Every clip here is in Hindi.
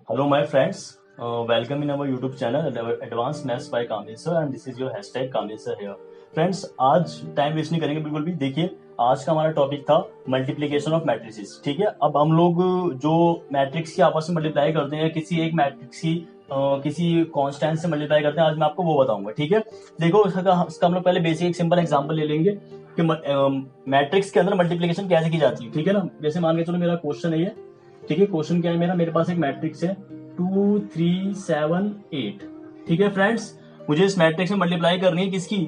Hello, my friends. Welcome in our YouTube channel, Advanced Maths by Kamil Sir, and this is your hashtag Kamil Sir here. Friends, आज टाइम वेस्ट नहीं करेंगे बिल्कुल भी। देखिए, आज का हमारा टॉपिक था मल्टीप्लीकेशन ऑफ मैट्रिसेस। ठीक है, अब हम लोग जो मैट्रिक्स की आपस में मल्टीप्लाई करते हैं, किसी एक मैट्रिक्स की किसी कांस्टेंट से मल्टीप्लाई करते हैं, आज मैं आपको वो बताऊंगा। ठीक है, देखो इसका हम लोग पहले बेसिक एक सिंपल एग्जांपल ले लेंगे कि मैट्रिक्स के अंदर मल्टीप्लीकेशन कैसे की जाती है। ठीक है ना, जैसे मान के चलो मेरा क्वेश्चन है ये। ठीक है, क्वेश्चन क्या है मेरे पास एक मैट्रिक्स है 2 3 7 8। ठीक है फ्रेंड्स, मुझे इस मैट्रिक्स में मल्टीप्लाई करनी है, किसकी?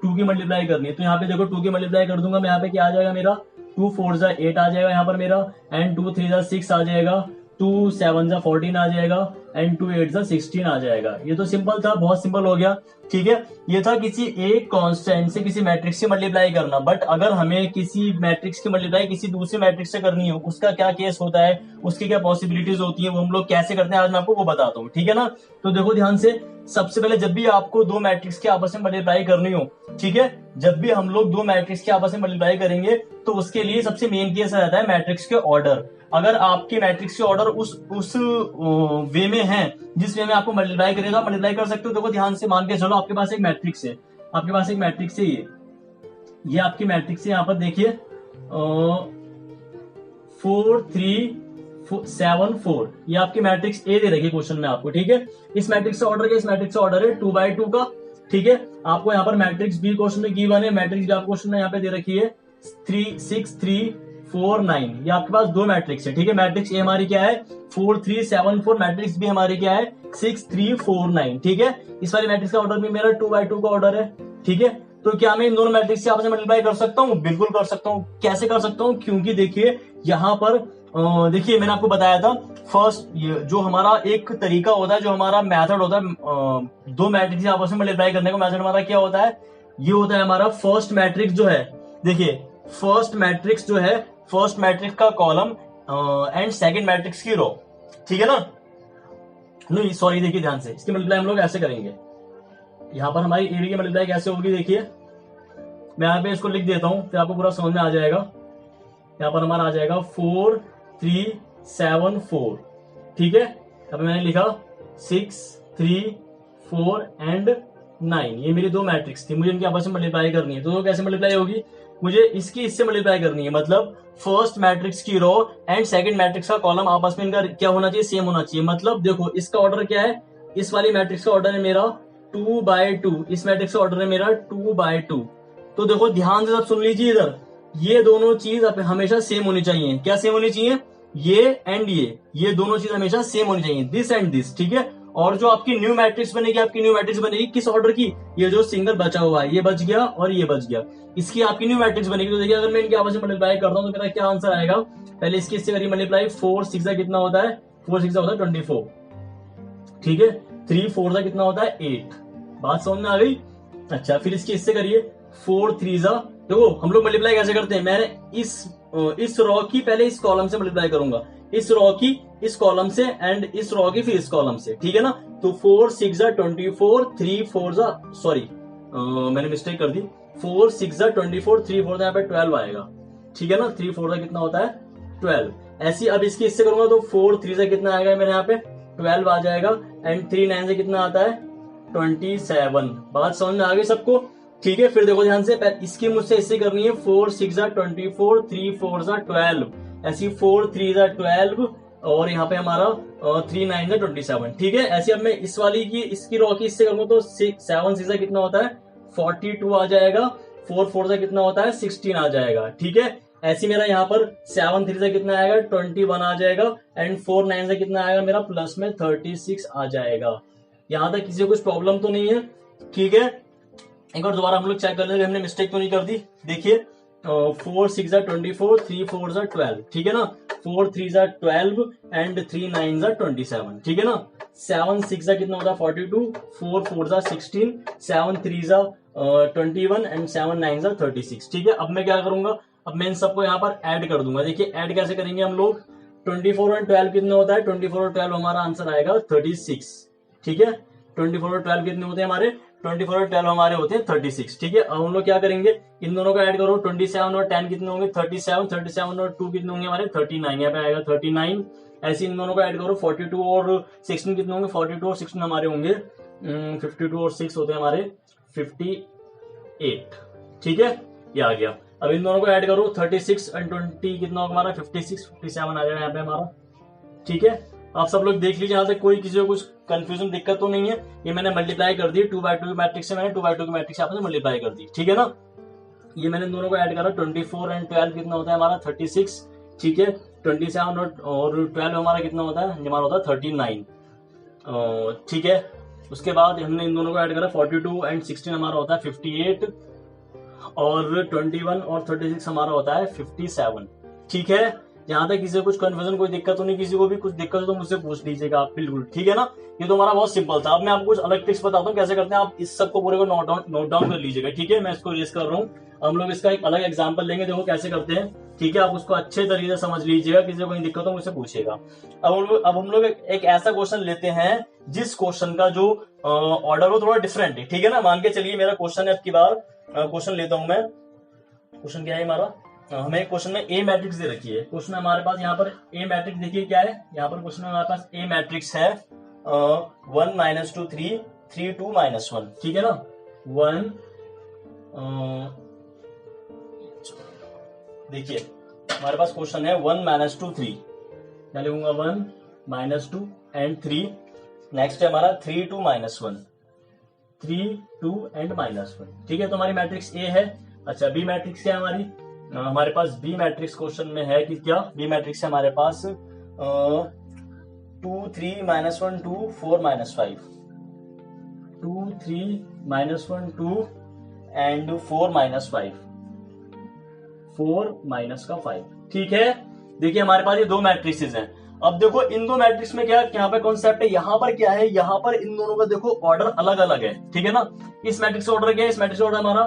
2 की मल्टीप्लाई करनी है। तो यहाँ पे देखो 2 की मल्टीप्लाई कर दूंगा मैं। यहाँ पे क्या आ जाएगा मेरा? 2 4 जा 8 आ जाएगा यहाँ पर मेरा, एंड 2 3 जा 6 आ जाएगा, 2 7 जा 14 आ जाएगा, एंड 2 8 जा 16 आ जाएगा। ये तो सिंपल था, बहुत सिंपल हो गया। ठीक है, ये था किसी एक कांस्टेंट से किसी मैट्रिक्स से मल्टीप्लाई करना। बट अगर हमें किसी मैट्रिक्स की मल्टीप्लाई किसी दूसरे मैट्रिक्स से करनी हो, उसका क्या केस होता है, उसकी क्या पॉसिबिलिटीज होती है, वो हम लोग कैसे करते हैं, आज मैं आपको वो बताता हूँ। ठीक है ना, तो देखो ध्यान से। सबसे पहले जब भी आपको दो मैट्रिक्स के आपस में मल्टीप्लाई करनी हो, ठीक है, जब भी हम लोग दो मैट्रिक्स के आपस में मल्टीप्लाई करेंगे तो उसके लिए सबसे मेन केस रहता है मैट्रिक्स के ऑर्डर। अगर आपके मैट्रिक्स के ऑर्डर उस वे में है जिस वे में आपको मल्टीप्लाई करेगा, आप मल्टीप्लाई कर सकते हो। देखो ध्यान से, मान के चलो आपके पास एक मैट्रिक्स है, आपके पास एक मैट्रिक्स है, ये आपकी मैट्रिक्स है। यहाँ पर देखिए 4 3 7 4, ये आपकी मैट्रिक्स ए दे रखी है क्वेश्चन में आपको। ठीक है, इस मैट्रिक्स का ऑर्डर क्या? इस मैट्रिक्स का ऑर्डर है 2/2 का। ठीक है, आपको यहाँ पर मैट्रिक्स बी क्वेश्चन में गिवन है, मैट्रिक्स बी आपको क्वेश्चन में यहाँ पे दे रखी है 3 6 3 4 9। ये आपके पास दो मैट्रिक्स है। ठीक है, मैट्रिक्स ए हमारी क्या है 4 3 7 4, मैट्रिक्स बी हमारी क्या है 6 3 4 9। ठीक है, इस वाली मैट्रिक्स का ऑर्डर भी मेरा 2/2 का ऑर्डर है। ठीक है, तो क्या मैं इन दोनों मैट्रिक्स से आपस में मल्टीप्लाई कर सकता हूँ? बिल्कुल कर सकता हूँ। कैसे कर सकता हूँ? क्योंकि देखिए यहाँ पर देखिए मैंने आपको बताया था, फर्स्ट जो हमारा एक तरीका होता है, जो हमारा मेथड होता है दो मैट्रिक्स आपस में मल्टीप्लाई करने का मेथड हमारा क्या होता है? ये होता है हमारा फर्स्ट मैट्रिक्स जो है, देखिए फर्स्ट मैट्रिक्स जो है, फर्स्ट मैट्रिक्स का कॉलम एंड सेकंड मैट्रिक्स की रो। ठीक है ना, नहीं सॉरी, देखिए ध्यान से, इसकी मल्टीप्लाई हम लोग ऐसे करेंगे। यहाँ पर हमारी एडी की मल्टीप्लाई कैसे होगी, देखिए मैं यहाँ पे इसको लिख देता हूं, फिर आपको पूरा समझ में आ जाएगा। यहाँ पर हमारा आ जाएगा 4 3 7 4। ठीक है, अब मैंने लिखा 6 3 4 एंड 9। ये मेरी दो मैट्रिक्स थी, मुझे इनकी आपस में मल्टीप्लाई करनी है। तो कैसे मल्टीप्लाई होगी? मुझे इसकी इससे मल्टीप्लाई करनी है, मतलब फर्स्ट मैट्रिक्स की रो एंड सेकंड मैट्रिक्स का कॉलम आपस में इनका क्या होना चाहिए? सेम होना चाहिए। मतलब देखो इसका ऑर्डर क्या है, इस वाली मैट्रिक्स का ऑर्डर है मेरा 2/2, इस मैट्रिक्स का ऑर्डर है मेरा 2/2। तो देखो ध्यान से सब सुन लीजिए इधर, ये दोनों चीज हमेशा सेम होनी चाहिए। क्या सेम होनी चाहिए? ये एंड ये दोनों चीज हमेशा सेम होनी चाहिए, दिस एंड दिस। ठीक है, और जो आपकी न्यू मैट्रिक्स बनेगी, आपकी न्यू मैट्रिक्स बनेगी किस ऑर्डर की? ये जो सिंगल बचा हुआ है, ये बच गया और ये बच गया, इसकी आपकी न्यू मैट्रिक्स बनेगी। तो देखिए अगर मैं इनके आपस में मल्टीप्लाई करता हूं तो मेरा क्या आंसर आएगा? पहले इसकी इससे करिए मल्टीप्लाई, 4 6 का कितना होता है? 4 6 होता है 24। ठीक है, 3 4 का कितना होता है? 8। बात समझ में आ गई? अच्छा, फिर इसकी इससे करिए 4 3 जा, देखो हम लोग मल्टीप्लाई कैसे करते हैं, मैंने इस रॉ की पहले इस कॉलम से मल्टीप्लाई करूंगा, इस रॉ की इस कॉलम से, एंड इस रॉ की फिर इस कॉलम से। ठीक है ना, तो 4 6 जा 24, 3 4 जा, सॉरी मैंने मिस्टेक कर दी, 4 6 जा 24, 3 4 जा यहाँ पे 12 आएगा। ठीक है ना, 3 4 जा कितना होता है? 12। ऐसी अब इसकी इससे करूंगा तो 4 3 से कितना आएगा मेरे यहाँ पे? 12 आ जाएगा, एंड 3 9 से कितना आता है? 27। बात समझ में आ गई सबको? ठीक है, फिर देखो ध्यान से, इसकी मुझसे इससे करनी है 4 6 जा 24, 3 4 जा 12, ऐसी 4 3 जा 12, और यहाँ पे हमारा 3 9 जा 27। ठीक है, ऐसे अब मैं इस वाली की इसकी रो की इससे करूंगा तो 7 6 जा कितना होता है? 42 आ जाएगा, 4 4 जा कितना होता है? 16 आ जाएगा। ठीक है, ऐसे मेरा यहाँ पर 7 3 से कितना आएगा? 21 आ जाएगा, एंड 4 9 से कितना आएगा मेरा? प्लस में 36 आ जाएगा। यहां तक किसी को कुछ प्रॉब्लम तो नहीं है? ठीक है, एक बार दोबारा हम लोग चेक कर लेंगे हमने मिस्टेक तो नहीं कर दी। देखिए 4 6 जा 24, 3 4 जा 12। ठीक है ना, 4 3 जा 12 एंड 3 9 जा 27। ठीक है ना, 7 6 जा कितना होता है? 42, 4 4 जा 16, 7 3 जा 21 एंड 7 9 जा 36। ठीक है, अब मैं क्या करूंगा, अब मैं इन सबको यहाँ पर ऐड कर दूंगा। देखिए ऐड कैसे करेंगे हम लोग, 24 और 12 कितना होता है? 24 और 12 हमारा आंसर आएगा 36। ठीक है, 24 और 12 कितने होते हैं हमारे? 24 और 12 हमारे होते हैं 36। ठीक है, अब हम लोग क्या करेंगे, इन दोनों को ऐड करो, 27 और 10 कितने होंगे 37, 37 और 2 कितने होंगे हमारे 39, यहाँ पे आएगा 39। ऐसे इन दोनों को ऐड करो, 42 और 16 कितने होंगे, 42 और 16 हमारे होंगे 52 और 6 होते हैं हमारे 58। ठीक है, ये आ गया। अब इन दोनों को ऐड करो, 36 एंड 20 कितना होगा हमारा 56, 57 आ जाएगा यहाँ पे हमारा। ठीक है, आप सब लोग देख लीजिए यहाँ से कोई किसी को कुछ कंफ्यूजन दिक्कत तो नहीं है। ये मैंने मल्टीप्लाई कर दी 2/2 की मैट्रिक्स से, मैंने 2/2 की मैट्रिक्स आपने मल्टीप्लाई कर दी। ठीक है ना, ये मैंने इन दोनों को ऐड करा, 24 एंड 12 कितना होता है हमारा 36। ठीक है, 27 और 12 हमारा कितना होता है, हमारा होता है 39। ठीक है, उसके बाद हमने इन दोनों को ऐड करा, 42 एंड 16 हमारा होता है 58 और 21 और 36 हमारा होता है 57। ठीक है, यहाँ तक किसी को कुछ कंफ्यूजन कोई दिक्कत तो नहीं, किसी को भी कुछ दिक्कत हो तो मुझसे पूछ लीजिएगा आप, बिल्कुल। ठीक है ना, ये तो हमारा बहुत सिंपल था। अब मैं आपको कुछ अलग ट्रिक्स बताता हूँ कैसे करते हैं, आप इस सबको पूरे को नोट डाउन कर लीजिएगा। ठीक है, मैं इसको रेस कर रहा हूँ, हम लोग इसका एक अलग एग्जाम्पल लेंगे, देखो कैसे करते हैं। ठीक है, आप उसको अच्छे तरीके से समझ लीजिएगा, किसी को कोई दिक्कत हो मुझसे पूछिएगा। अब हम लोग एक ऐसा क्वेश्चन लेते हैं जिस क्वेश्चन का जो ऑर्डर हो थोड़ा डिफरेंट है। ठीक है ना, मान के चलिए मेरा क्वेश्चन है, अब की बार क्वेश्चन लेता हूं मैं। क्वेश्चन क्या है हमारा, हमें एक क्वेश्चन में ए मैट्रिक्स दे रखी है। क्वेश्चन हमारे पास यहाँ पर ए मैट्रिक्स देखिए क्या है, यहाँ पर क्वेश्चन में हमारे पास ए मैट्रिक्स है 1 - 2 3 3 2 -1। ठीक है ना, 1 देखिए हमारे पास क्वेश्चन है 1 - 2 3, मैं लिखूंगा 1 - 2 एंड 3। नेक्स्ट है हमारा 3 2 -1, 3 2 एंड -1। ठीक है, तो हमारी मैट्रिक्स ए है। अच्छा, बी मैट्रिक्स क्या है हमारी, हमारे पास बी मैट्रिक्स क्वेश्चन में है कि क्या, बी मैट्रिक्स है हमारे पास 2 3 -1 2 4 -5, 2 3 -1 2 एंड 4 -5, 4 -5। ठीक है, देखिए हमारे पास ये दो मैट्रिक्सेस हैं। अब देखो इन दो मैट्रिक्स में क्या यहाँ पे कॉन्सेप्ट है, यहाँ पर क्या है, यहाँ पर इन दोनों का देखो ऑर्डर अलग अलग है। ठीक है ना, इस मैट्रिक्स ऑर्डर क्या है, इस मैट्रिक्स ऑर्डर हमारा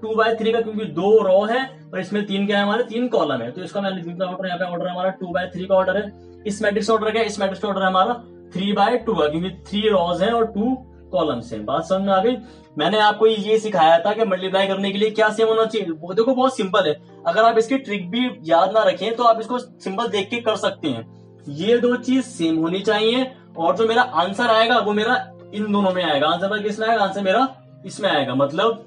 2/3 का, क्योंकि 2 रो है और इसमें 3 क्या है हमारे 3 कॉलम है, तो इसका मैं लिख देता हूं ऑर्डर, यहाँ पे ऑर्डर हमारा 2/3 का ऑर्डर है। इस मैट्रिक्स ऑर्डर क्या है, इस मैट्रिक्स ऑर्डर हमारा 3/2 का, क्योंकि 3 रोज है और 2 कॉलम्स हैं। बात समझ में आ गई। मैंने आपको ये सिखाया था कि मल्टीप्लाई करने के लिए क्या सेम होना चाहिए, वो देखो बहुत सिंपल है। अगर आप इसकी ट्रिक भी याद ना रखें तो आप इसको सिंपल देख के कर सकते हैं। ये दो चीज सेम होनी चाहिए और जो मेरा आंसर आएगा वो मेरा इन दोनों में आएगा। आंसर मेरा किसमें आएगा, आंसर मेरा इसमें आएगा। मतलब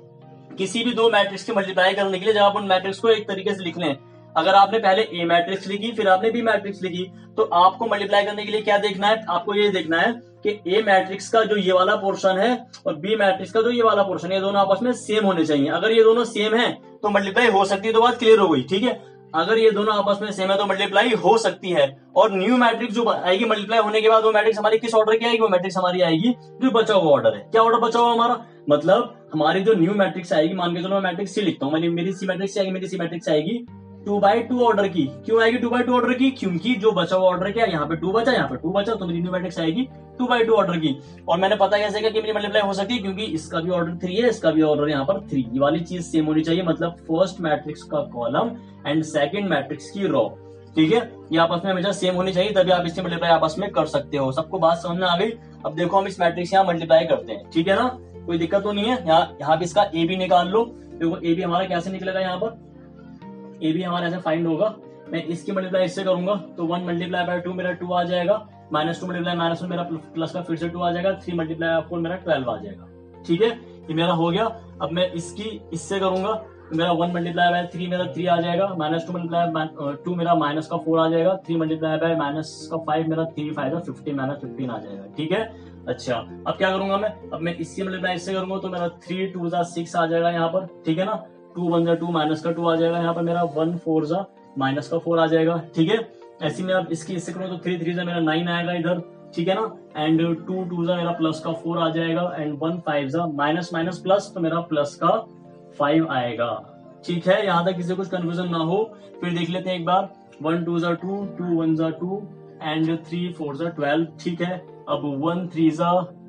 किसी भी दो मैट्रिक्स की मल्टीप्लाई करने के लिए जब आप उन मैट्रिक्स को एक तरीके से लिख लें, अगर आपने पहले ए मैट्रिक्स लिखी फिर आपने बी मैट्रिक्स लिखी, तो आपको मल्टीप्लाई करने के लिए क्या देखना है, आपको ये देखना है कि ए मैट्रिक्स का जो ये वाला पोर्शन है और बी मैट्रिक्स का जो ये वाला पोर्शन है, ये दोनों आपस में सेम होने चाहिए। अगर ये दोनों सेम है तो मल्टीप्लाई हो सकती है, तो बात क्लियर हो गई। ठीक है, अगर ये दोनों आपस में सेम है तो मल्टीप्लाई हो सकती है। और न्यू मैट्रिक्स जो आएगी मल्टीप्लाई होने के बाद, वो मैट्रिक्स हमारी किस ऑर्डर की आएगी, वो मैट्रिक्स हमारी आएगी जो बचा हुआ ऑर्डर है। क्या ऑर्डर बचा हुआ हमारा, मतलब हमारी जो न्यू मैट्रिक्स आएगी, मान के चलो मैं मैट्रिक्स सी लिखता हूँ, मेरी सी मैट्रिक्स आएगी, मेरी सी मैट्रिक्स आएगी 2/2 ऑर्डर की। क्यों आएगी 2/2 ऑर्डर की, क्योंकि जो बचा हुआ ऑर्डर क्या, यहाँ पे 2 बचा, यहाँ पे 2 बचा, तो मेरी न्यू मैट्रिक्स आएगी 2/2 ऑर्डर की। और मैंने पता कैसे किया कि मेरी मल्टीप्लाई हो सकती है, क्योंकि इसका भी ऑर्डर 3 है, इसका भी ऑर्डर यहाँ पर 3। ये वाली चीज सेम होनी चाहिए, मतलब फर्स्ट मैट्रिक्स का कॉलम एंड सेकंड मैट्रिक्स की रो। ठीक है, ये आपस में हमेशा सेम होनी चाहिए, तभी आप इससे मल्टीप्लाई आपस में कर सकते हो। सबको बात समझ में आ गई। अब देखो हम इस मैट्रिक्स यहाँ मल्टीप्लाई करते हैं। ठीक है ना, कोई दिक्कत तो नहीं है। यहाँ पे इसका ए भी निकाल लो। देखो ए भी हमारा कैसे निकलेगा, यहाँ पर ए भी हमारा ऐसे फाइंड होगा। मैं इसकी मल्टीप्लाई इससे करूंगा तो 1 × 2 मेरा 2 आ जाएगा, -2 × -1 मेरा प्लस का फिर से 2 आ जाएगा, 3 × 4 मेरा 12 आ जाएगा। ठीक है, ये मेरा हो गया। अब मैं इसकी इससे करूंगा तो मेरा 1 × 3 मेरा 3 आ जाएगा, -2 × 2 मेरा -4 आ जाएगा, 3 × -5 मेरा 3 5 15 15 आ जाएगा। ठीक है, अच्छा अब क्या करूंगा मैं, अब मैं इसकी मल्टीप्लाई इससे करूंगा तो मेरा 3 2 6 आ जाएगा यहाँ पर। ठीक है ना, 2 1 2 -2 आ जाएगा यहाँ पर, मेरा 1 4 -4 आ जाएगा। ठीक है, ऐसे में अब इसकी इससे करूँ तो 3 3 मेरा 9 आएगा इधर। ठीक है ना, एंड 2 2 मेरा +4 आ जाएगा, एंड 1 5 माइनस प्लस तो मेरा +5 आएगा। ठीक है, यहाँ तक किसी कुछ कंफ्यूजन ना हो। फिर देख लेते हैं एक बार, 1 2 2 2 1 2 एंड 3 4 12। ठीक है, अब 1 3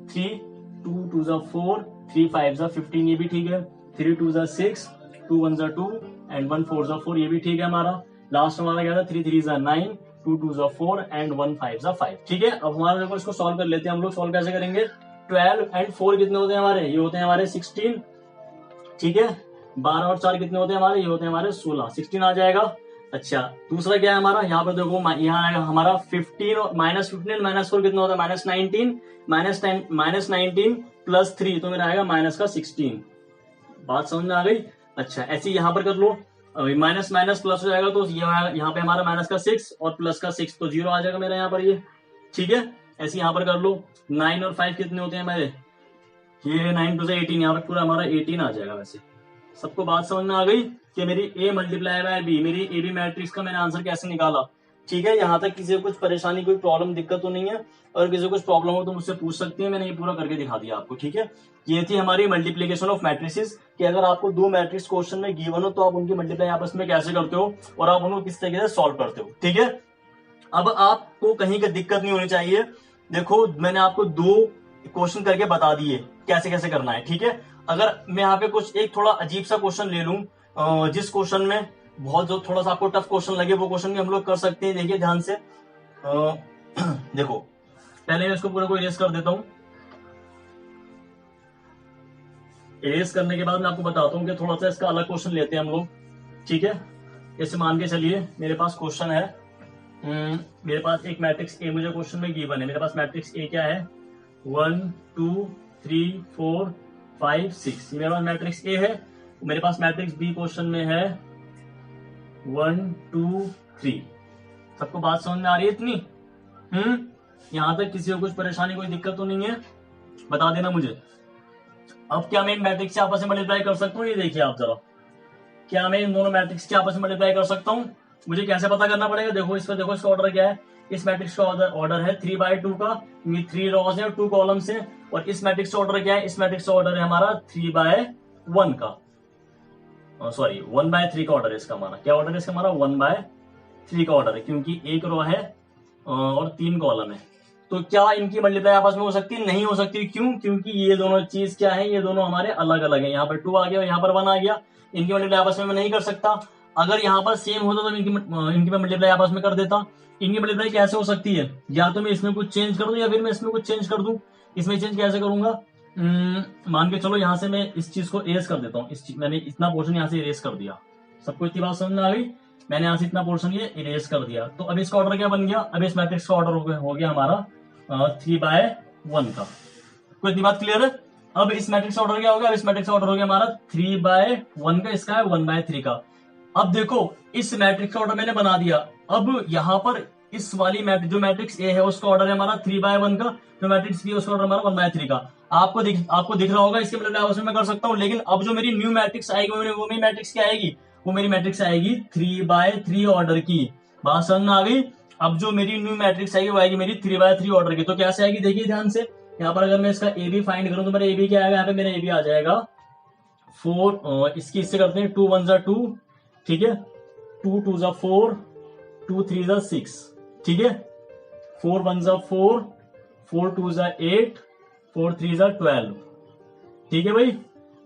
3 2 2 4 3 5 15, ये भी ठीक है। 3 2 6 2 1 2 एंड 1 4 4, ये भी ठीक है हमारा। लास्ट हमारा क्या था, 3 3 9 2 2 4 एंड 1 5 5। ठीक है, अब हमारा देखो इसको सॉल्व कर लेते हैं हम लोग। सॉल्व कैसे करेंगे, 12 एंड 4 कितने होते हैं हमारे, ये होते हैं हमारे 16, ठीक है। 12 और 4 कितने होते हैं हमारे, ये होते हैं हमारे 16, 16 आ जाएगा। अच्छा दूसरा क्या है हमारा, यहाँ पर देखो यहाँ आएगा हमारा 15 और -15 -4 कितना होता है -19, -19 प्लस 3 तो मेरा आएगा माइनस का 16। बात समझ में आ गई। अच्छा ऐसे यहाँ पर कर लो, माइनस माइनस प्लस हो जाएगा तो यहाँ पे हमारा माइनस का 6 और प्लस का 6 तो 0 आ जाएगा मेरा यहाँ पर ये, ठीक है। ऐसे यहाँ पर कर लो 9 और 5 कितने होते हैं मेरे, ये 9 + 18, यहाँ पर पूरा हमारा 18 आ जाएगा। वैसे सबको बात समझ में आ गई कि मेरी A मल्टीप्लाई बाय B, मेरी AB मैट्रिक्स का मैंने आंसर कैसे निकाला, ठीक है। यहाँ तक किसी को कुछ परेशानी, कोई प्रॉब्लम, दिक्कत तो नहीं है। और किसी को कुछ प्रॉब्लम हो तो मुझसे पूछ सकती है, मैंने ये पूरा करके दिखा दिया आपको, ठीक है। ये थी हमारी मल्टीप्लीकेशन ऑफ मैट्रिसेस कि अगर आपको दो मैट्रिक्स क्वेश्चन में गिवन हो तो आप उनकी मल्टीप्लाई आपस में कैसे करते हो और आप उनको किस तरीके से सॉल्व करते हो, ठीक है। अब आपको कहीं का दिक्कत नहीं होनी चाहिए। देखो मैंने आपको 2 क्वेश्चन करके बता दिए कैसे कैसे करना है, ठीक है। अगर मैं यहाँ पे कुछ एक थोड़ा अजीब सा क्वेश्चन ले लूं, जिस क्वेश्चन में बहुत जो थोड़ा सा आपको टफ क्वेश्चन लगे, वो क्वेश्चन भी हम लोग कर सकते हैं। देखिए ध्यान से, देखो पहले मैं इसको पूरा को इरेज कर देता हूं। इरेज करने के बाद मैं आपको बताता हूं कि थोड़ा सा इसका अलग क्वेश्चन लेते हैं हम लोग, ठीक है। जैसे मान के चलिए मेरे पास क्वेश्चन है, मेरे पास एक मैट्रिक्स ए मुझे क्वेश्चन में गिवन है। मेरे पास मैट्रिक्स ए क्या है, 1 2 3 4 5 6, मेरे पास मैट्रिक्स ए है। मेरे पास मैट्रिक्स बी क्वेश्चन में है 1 2 3। सबको बात समझ में आ रही है इतनी? यहां तक किसी को कुछ परेशानी, कोई दिक्कत तो नहीं है, बता देना मुझे। अब क्या मैं इन मैट्रिक्स से आपस में मल्टीप्लाई कर सकता हूँ, ये देखिए आप जरा, क्या मैं इन दोनों मैट्रिक्स के आपस में मल्टीप्लाई कर सकता हूँ? मुझे कैसे पता करना पड़ेगा, देखो इस पर, देखो इसका ऑर्डर क्या है। इस मैट्रिक्स का ऑर्डर है 3/2 का, 3 रॉज है और 2 कॉलम्स है। और इस मैट्रिक्स का ऑर्डर क्या है, इस मैट्रिक्स का ऑर्डर है हमारा 3/1 का, सॉरी 1/3 का ऑर्डर है इसका। हमारा क्या ऑर्डर है इसका, हमारा 1/3 का ऑर्डर है, क्योंकि एक रो है और 3 कॉलम है। तो क्या इनकी मल्टीप्लाई आपस में हो सकती है? नहीं हो सकती। क्यों? क्योंकि ये दोनों चीज क्या है, ये दोनों हमारे अलग अलग है। यहाँ पर 2 आ गया और यहाँ पर 1 आ गया, इनकी मल्टीप्लाई आपस में मैं नहीं कर सकता। अगर यहाँ पर सेम होता तो इनकी मैं मल्टीप्लाई आपस में कर देता। इनकी मल्टीप्लाई कैसे हो सकती है, या तो मैं इसमें कुछ चेंज कर दूं या फिर मैं इसमें कुछ चेंज कर दूं। इसमें चेंज कैसे करूंगा, मान के चलो यहाँ से मैं इस चीज को इरेज कर देता हूँ। मैंने इतना पोर्शन यहाँ से इरेज कर दिया। सबको इतनी बात समझ में आ गई? मैंने यहाँ से इतना पोर्शन ये इरेज कर दिया। तो अब इसका ऑर्डर क्या बन गया, अब इस मैट्रिक्स का ऑर्डर हो गया हमारा 3/1 का। कोई इतनी बात क्लियर है? अब इस मैट्रिक्स ऑर्डर क्या हो गया, अब इस मैट्रिक्स ऑर्डर हो गया हमारा 3/1 का, इसका है 1/3 का। अब देखो इस मैट्रिक्स ऑर्डर मैंने बना दिया। अब यहाँ पर इस वाली जो मैट्रिक्स ए है उसका ऑर्डर है हमारा 3/1 का, जो मैट्रिक्स बी उसका ऑर्डर हमारा 1/3 का। आपको दिख रहा होगा, इसके मतलब मैं कर सकता हूँ। लेकिन अब जो मेरी न्यू मैट्रिक्स आएगी वो मेरी मैट्रिक्स क्या आएगी, वो मेरी मैट्रिक्स आएगी 3/3 ऑर्डर की। बात समझ में आ गई? अब जो मेरी न्यू मैट्रिक्स आएगी वो आएगी मेरी 3/3 ऑर्डर की। तो कैसे आएगी देखिए ध्यान से, यहाँ पर अगर मैं इसका ए बी फाइंड करूं तो मेरा ए बी क्या आएगा, यहाँ पे मेरा ए बी आ जाएगा 4, इसकी इससे करते हैं 2 1 2, ठीक है, 2 2 4, 2 3 6, ठीक है, 4 1 4, 4 2 8, 4 3 12, ठीक है भाई।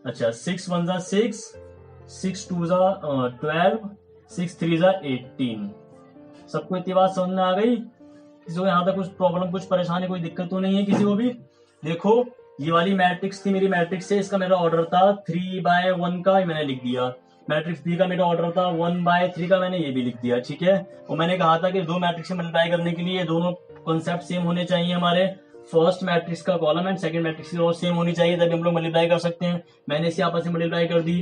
अच्छा 6 1 6, 6 2 12, 6 3 18। सबको इतनी बात समझ में आ गई? किसी को यहाँ तक कुछ प्रॉब्लम, कुछ परेशानी, कोई दिक्कत तो नहीं है किसी को भी? देखो ये वाली मैट्रिक्स थी मेरी मैट्रिक्स से, इसका मेरा ऑर्डर था 3/1 का, मैंने लिख दिया। मैट्रिक्स बी का मेरा ऑर्डर था 1/3 का, मैंने ये भी लिख दिया, ठीक है। और मैंने कहा था कि दो मैट्रिक्स मल्टीप्लाई करने के लिए दोनों कॉन्सेप्ट सेम होने चाहिए हमारे। फर्स्ट मैट्रिक्स का कॉलम एंड सेकंड मैट्रिक्स की रो सेम होनी चाहिए, तभी हम लोग मल्टीप्लाई कर सकते हैं। मैंने इसे आपस में मल्टीप्लाई कर दी,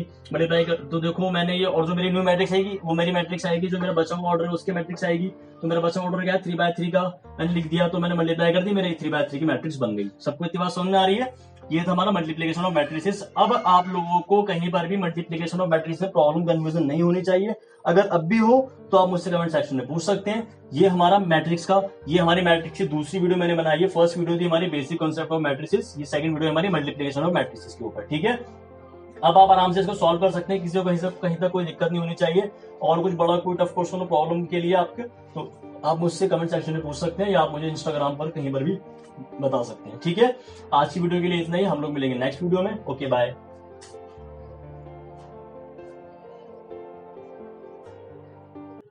तो देखो मैंने ये, और जो मेरी न्यू मैट्रिक्स आएगी वो मेरी मैट्रिक्स आएगी, जो मेरा बचा हुआ ऑर्डर है उसकी मैट्रिक्स आएगी। तो मेरा बचा ऑर्डर क्या है 3/3 का, मैंने लिख दिया, तो मैंने मल्टीप्लाई कर दी, मेरी 3/3 की मैट्रिक्स बन गई। सबको इतनी बात समझ में आ रही है? ये था हमारा मल्टीप्लिकेशन ऑफ मैट्रिसेस। अब आप लोगों को कहीं पर भी मल्टीप्लिकेशन ऑफ मैट्रिक्स में प्रॉब्लम, कंफ्यूजन नहीं होनी चाहिए। अगर अब भी हो तो आप मुझसे कमेंट सेक्शन में पूछ सकते हैं। ये हमारा मैट्रिक्स का, ये हमारी मैट्रिक्स की दूसरी वीडियो मैंने बनाई है। फर्स्ट वीडियो थी हमारी बेसिक कॉन्सेप्ट ऑफ मैट्रिसेस, ये सेकंड वीडियो हमारी मल्टीप्लिकेशन ऑफ मैट्रिसेस के ऊपर, ठीक है। अब आप आराम से इसको सॉल्व कर सकते हैं, किसी को कहीं तक कोई दिक्कत नहीं होनी चाहिए। और कुछ बड़ा कोई टफ क्वेश्चन प्रॉब्लम के लिए आपके, तो आप मुझसे कमेंट सेक्शन में पूछ सकते हैं, या आप मुझे इंस्टाग्राम पर कहीं पर भी बता सकते हैं, ठीक है। आज की वीडियो के लिए इतना ही, हम लोग मिलेंगे नेक्स्ट वीडियो में। Okay bye.